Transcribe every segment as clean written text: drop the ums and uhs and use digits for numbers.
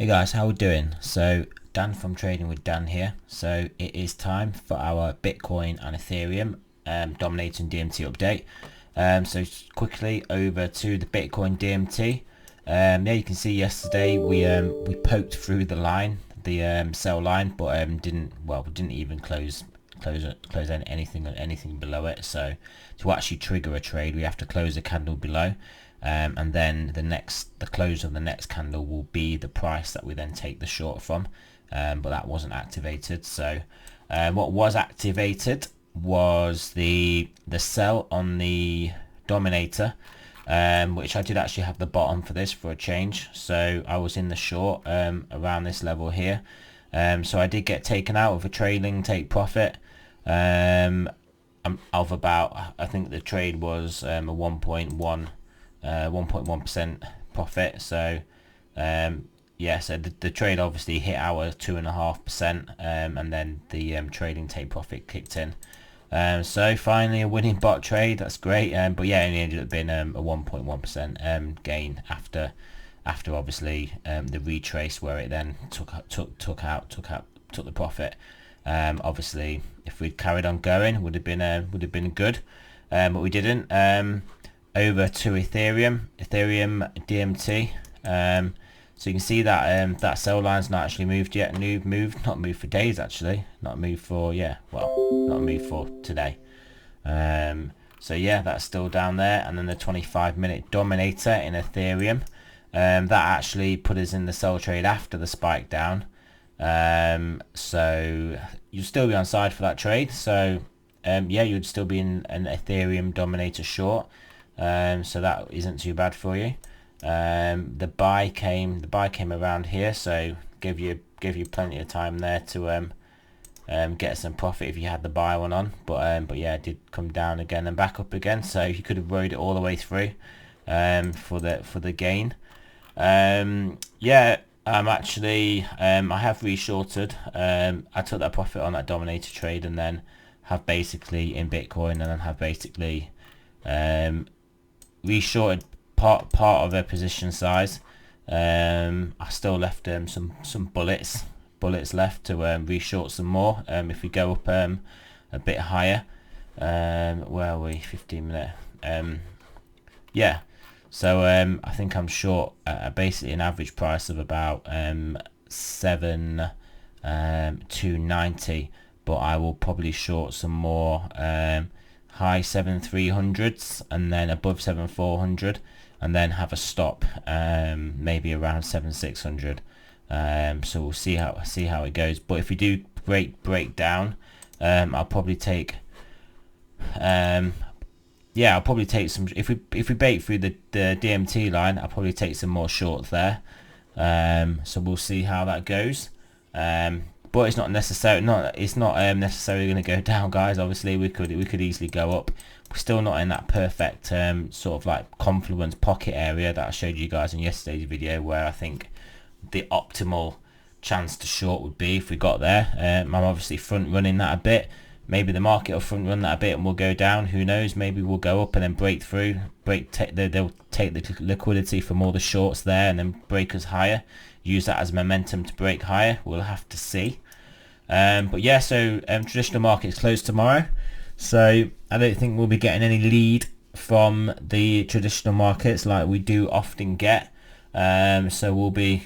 Hey guys, how we doing? So Dan from Trading with Dan here. So it is time for our Bitcoin and Ethereum Dominator and DMT update. So quickly over to the Bitcoin DMT. Yeah, you can see yesterday we poked through the line, the sell line, but we didn't even close anything below it. So to actually trigger a trade, we have to close a candle below. And then the close of the next candle will be the price that we then take the short from, but that wasn't activated. So what was activated was the sell on the Dominator, which I did actually have the bottom for this for a change. So I was in the short around this level here. So I did get taken out of a trailing take profit of about, I think the trade was a 1.1% profit. So yeah, so the trade obviously hit our 2.5%, and then the trading take profit kicked in. So finally a winning bot trade. That's great. But yeah, it only ended up being a 1.1% gain after obviously the retrace, where it then took the profit. Obviously if we'd carried on going, would have been good, but we didn't. Over to Ethereum DMT. So you can see that that sell line's not actually moved yet. Not moved for days actually. Not moved for not moved for today. So yeah, that's still down there. And then the 25-minute Dominator in Ethereum, that actually put us in the sell trade after the spike down. So you'll still be on side for that trade. So yeah, you'd still be in an Ethereum Dominator short. So that isn't too bad for you. The buy came around here, so give you plenty of time there to get some profit if you had the buy one on. But yeah, it did come down again and back up again, so you could have rode it all the way through for the gain. Yeah, actually I have reshorted. I took that profit on that Dominator trade, and then have basically in Bitcoin, and then have basically reshorted part of a position size. I still left some bullets left to reshort some more if we go up a bit higher. Where are we? 15-minute. Yeah, so I think I'm short at basically an average price of about 7,290, but I will probably short some more high 7,300s and then above 7,400, and then have a stop maybe around 7,600. So we'll see how it goes. But if we do break down, I'll probably take I'll probably take some. If we break through the DMT line, I'll probably take some more shorts there. So we'll see how that goes. But it's not necessarily going to go down, guys. Obviously we could easily go up. We're still not in that perfect sort of like confluence pocket area that I showed you guys in yesterday's video, where I think the optimal chance to short would be if we got there. I'm obviously front running that a bit. Maybe the market will front run that a bit and we'll go down. Who knows? Maybe we'll go up and then break through. They'll take the liquidity from all the shorts there and then break us higher. Use that as momentum to break higher. We'll have to see. But yeah, so traditional markets close tomorrow, so I don't think we'll be getting any lead from the traditional markets like we do often get. So we'll be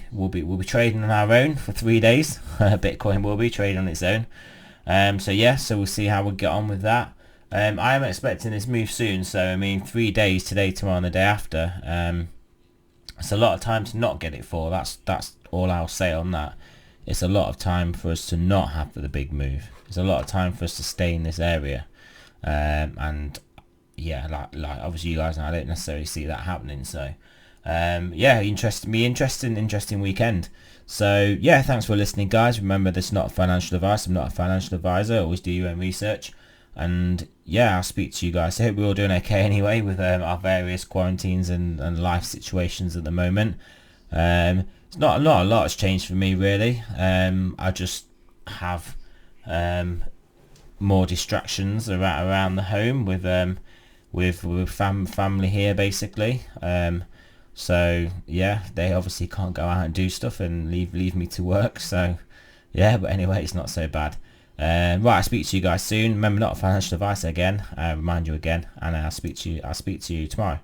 trading on our own for 3 days. Bitcoin will be trading on its own. So yeah, so we'll see how we get on with that. I am expecting this move soon, so I mean 3 days, today, tomorrow and the day after. It's a lot of time to not get it for. That's all I'll say on that. It's a lot of time for us to not have the big move. It's a lot of time for us to stay in this area. And yeah, like obviously you guys know I don't necessarily see that happening. So yeah, interesting weekend. So yeah, thanks for listening, guys. Remember, this is not financial advice. I'm not a financial advisor. Always do your own research. And yeah, I'll speak to you guys. I hope we're all doing okay anyway with our various quarantines and life situations at the moment. It's not a lot has changed for me really. I just have more distractions around the home with family here basically. So yeah, they obviously can't go out and do stuff and leave me to work. So yeah, but anyway, it's not so bad. Right, I'll speak to you guys soon. Remember, not financial advice again. Remind you again, and I'll speak to you tomorrow.